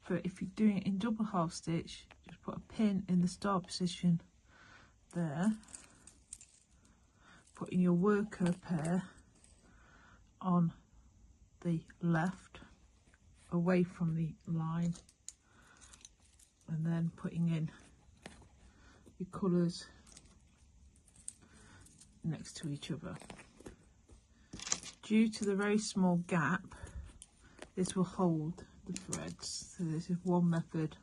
But if you're doing it in double half stitch, just put a pin in the start position there, putting your worker pair on the left away from the line, and then putting in your colours next to each other. Due to the very small gap, this will hold the threads. So this is one method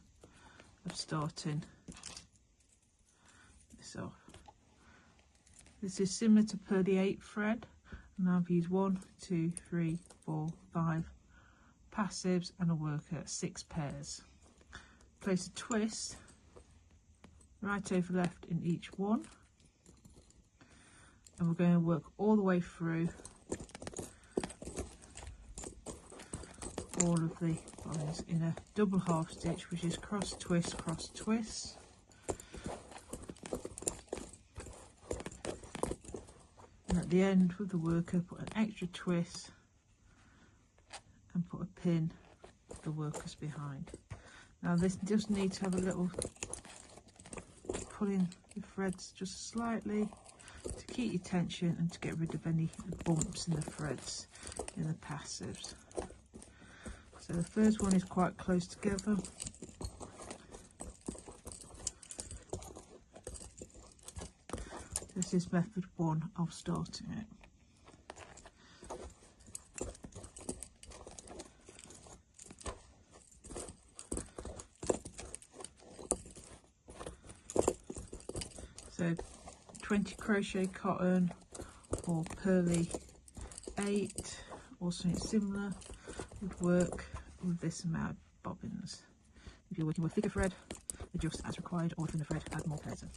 of starting this off. This is similar to pearly 8 thread, and I've used 1, 2, 3, 4, 5 passives and a worker, 6 pairs. Place a twist right over left in each one, and we're going to work all the way through all of the lines in a double half stitch, which is cross twist, cross twist. And at the end with the worker, put an extra twist and put a pin of the workers behind. Now this just needs to have a little pulling the threads just slightly to keep your tension and to get rid of any bumps in the threads in the passives. So the first one is quite close together. This is method 1 of starting it. So 20 crochet cotton or pearly 8 or something similar would work with this amount of bobbins. If you're working with thicker thread, adjust as required, or thinner thread, add more pairs in.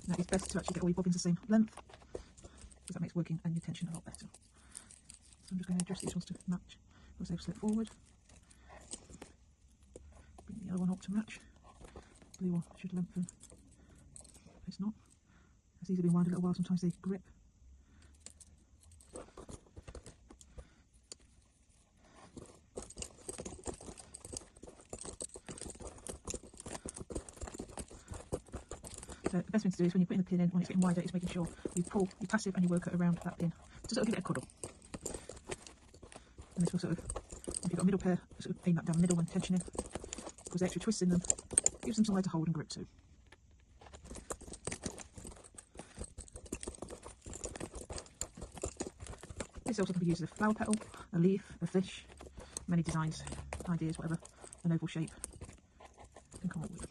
Now it's best to actually get all your bobbins the same length, because that makes working and your tension a lot better. So I'm just going to adjust these ones to match. Also slip forward, bring the yellow one up to match. The blue one should lengthen. It's not. As these have been wound a little while, sometimes they grip. So the best thing to do is when you're putting the pin in, when it's getting wider, is making sure you pull your passive and your worker around that pin to sort of give it a cuddle. And this will sort of, if you've got a middle pair, sort of aim that down the middle when tensioning, because the extra twists in them gives them somewhere to hold and grip to. This also can be used as a flower petal, a leaf, a fish, many designs, ideas, whatever an oval shape can come up with.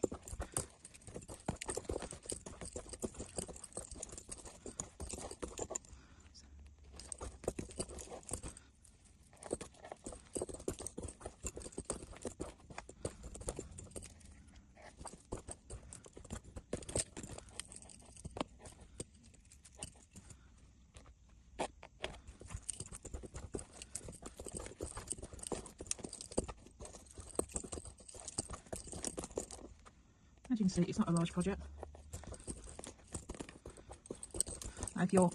As you can see, it's not a large project. Now, if you're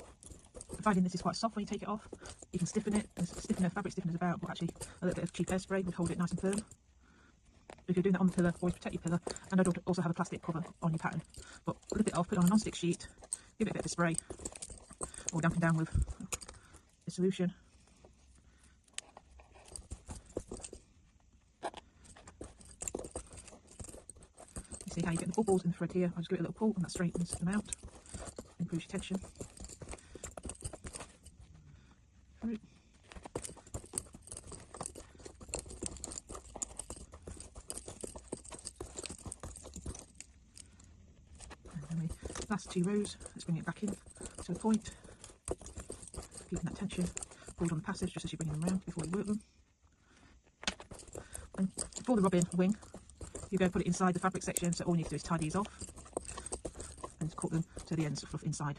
finding this is quite soft when you take it off, you can stiffen it. There's stiffener, fabric stiffeners about, but actually a little bit of cheap hairspray would hold it nice and firm. If you're doing that on the pillar, always protect your pillar, and I'd also have a plastic cover on your pattern. But flip it off, put it on a non-stick sheet, give it a bit of a spray, or dampen down with a solution. See how you get the bubbles in the thread here. I just give it a little pull and that straightens them out, improves your tension. Right. And then the last 2 rows, let's bring it back in to a point, keeping that tension, pulled on the passage just as you're bringing them around before you work them. And for the robin wing, you're going to put it inside the fabric section, so all you need to do is tie these off and cut them to the ends of fluff inside.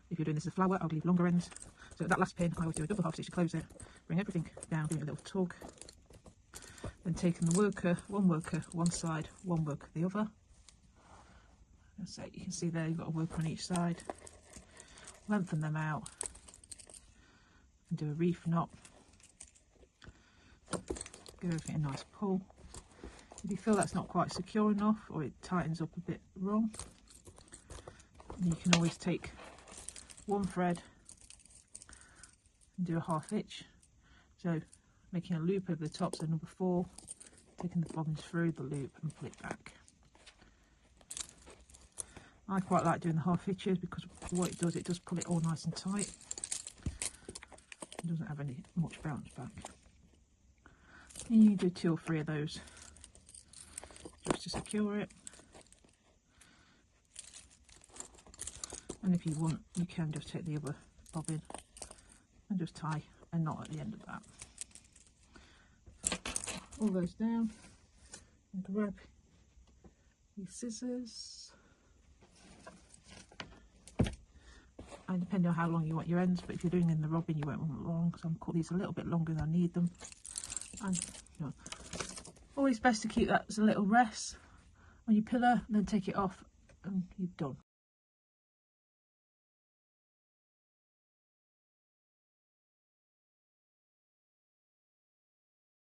If you're doing this as a flower, I'll leave longer ends. So at that last pin, I always do a double half stitch to close it, bring everything down, doing a little tug, then taking the worker, one side, one worker the other. So you can see there you've got a worker on each side. Lengthen them out and do a reef knot give everything a nice pull. If you feel that's not quite secure enough or it tightens up a bit wrong, you can always take one thread and do a half hitch. So making a loop over the top, so number 4, taking the bobbins through the loop and pull it back. I quite like doing the half hitches because what it does pull it all nice and tight. It doesn't have any much bounce back. And you do 2 or 3 of those just to secure it. And if you want, you can just take the other bobbin and just tie a knot at the end of that. All those down and grab your scissors. And depending on how long you want your ends, but if you're doing in the robin, you won't want them long, so I'm cutting these a little bit longer than I need them. And you know, always best to keep that as a little rest on your pillow, and then take it off and you're done.